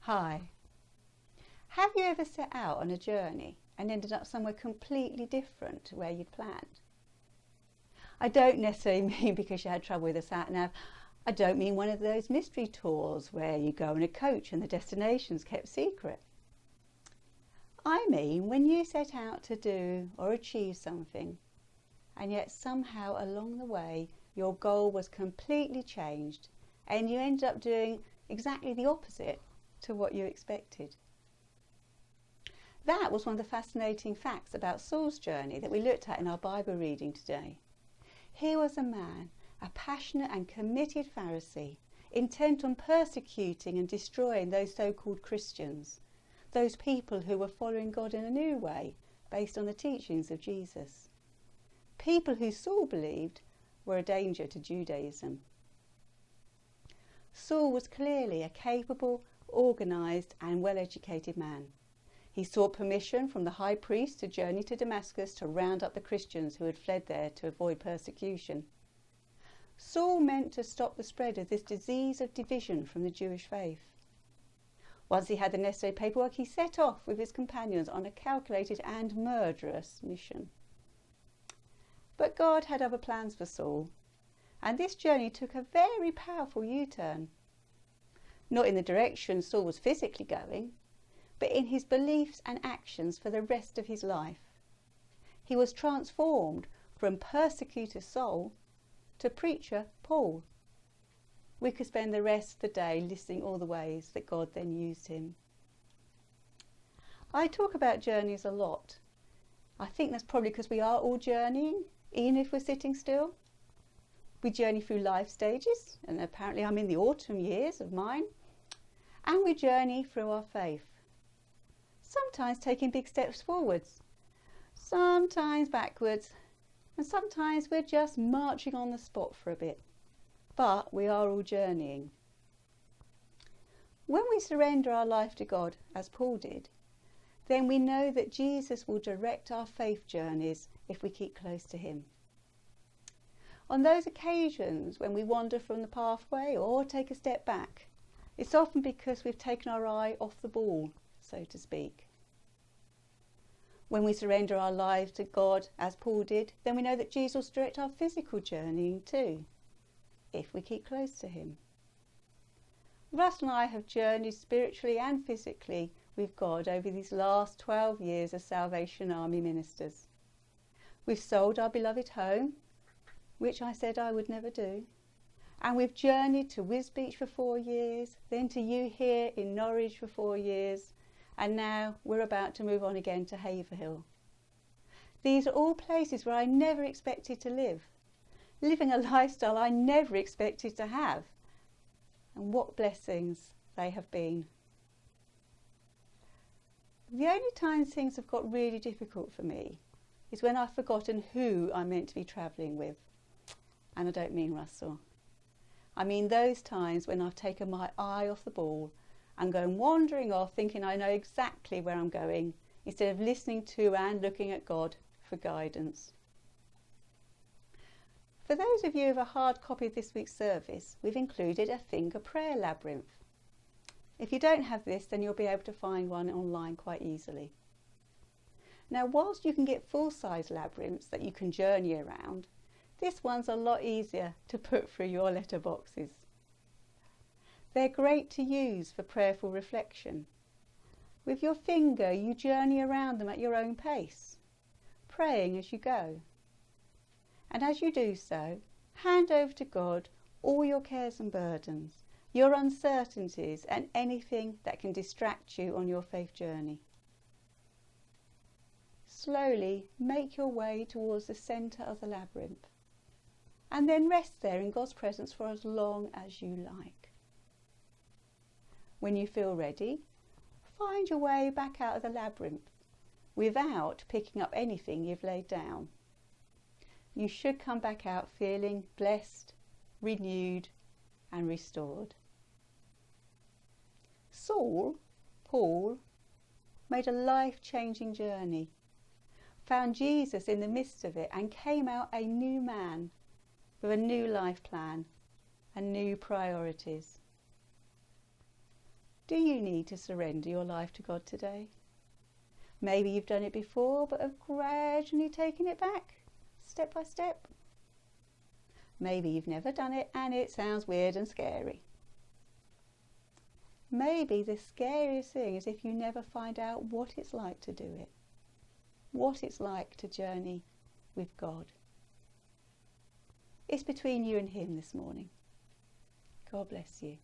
Hi. Have you ever set out on a journey and ended up somewhere completely different to where you'd planned? I don't necessarily mean because you had trouble with the sat-nav. I don't mean one of those mystery tours where you go in a coach and the destination's kept secret. I mean when you set out to do or achieve something and yet somehow along the way your goal was completely changed and you ended up doing exactly the opposite to what you expected. That was one of the fascinating facts about Saul's journey that we looked at in our Bible reading today. Here was a man, a passionate and committed Pharisee, intent on persecuting and destroying those so-called Christians, those people who were following God in a new way based on the teachings of Jesus. People who Saul believed were a danger to Judaism. Saul was clearly a capable, organised and well-educated man. He sought permission from the high priest to journey to Damascus to round up the Christians who had fled there to avoid persecution. Saul meant to stop the spread of this disease of division from the Jewish faith. Once he had the necessary paperwork, he set off with his companions on a calculated and murderous mission. But God had other plans for Saul, and this journey took a very powerful U-turn. Not in the direction Saul was physically going, but in his beliefs and actions for the rest of his life. He was transformed from persecutor Saul to preacher Paul. We could spend the rest of the day listing all the ways that God then used him. I talk about journeys a lot. I think that's probably because we are all journeying, even if we're sitting still. We journey through life stages, and apparently I'm in the autumn years of mine, and we journey through our faith. Sometimes taking big steps forwards, sometimes backwards, and sometimes we're just marching on the spot for a bit. But we are all journeying. When we surrender our life to God, as Paul did, then we know that Jesus will direct our faith journeys if we keep close to him. On those occasions when we wander from the pathway or take a step back, it's often because we've taken our eye off the ball, so to speak. When we surrender our lives to God, as Paul did, then we know that Jesus will direct our physical journeying too, if we keep close to him. Russ and I have journeyed spiritually and physically with God over these last 12 years as Salvation Army ministers. We've sold our beloved home, which I said I would never do, and we've journeyed to Wisbech for 4 years, then to you here in Norwich for 4 years, and now we're about to move on again to Haverhill. These are all places where I never expected to live, living a lifestyle I never expected to have, and what blessings they have been. The only time things have got really difficult for me is when I've forgotten who I'm meant to be travelling with, and I don't mean Russell. I mean those times when I've taken my eye off the ball and gone wandering off thinking I know exactly where I'm going instead of listening to and looking at God for guidance. For those of you who have a hard copy of this week's service, we've included a finger prayer labyrinth. If you don't have this, then you'll be able to find one online quite easily. Now, whilst you can get full-size labyrinths that you can journey around, this one's a lot easier to put through your letterboxes. They're great to use for prayerful reflection. With your finger, you journey around them at your own pace, praying as you go. And as you do so, hand over to God all your cares and burdens, your uncertainties and anything that can distract you on your faith journey. Slowly make your way towards the centre of the labyrinth, and then rest there in God's presence for as long as you like. When you feel ready, find your way back out of the labyrinth without picking up anything you've laid down. You should come back out feeling blessed, renewed and restored. Paul, made a life-changing journey, found Jesus in the midst of it and came out a new man with a new life plan and new priorities. Do you need to surrender your life to God today? Maybe you've done it before but have gradually taken it back, step by step. Maybe you've never done it and it sounds weird and scary. Maybe the scariest thing is if you never find out what it's like to do it, what it's like to journey with God. It's between you and him this morning. God bless you.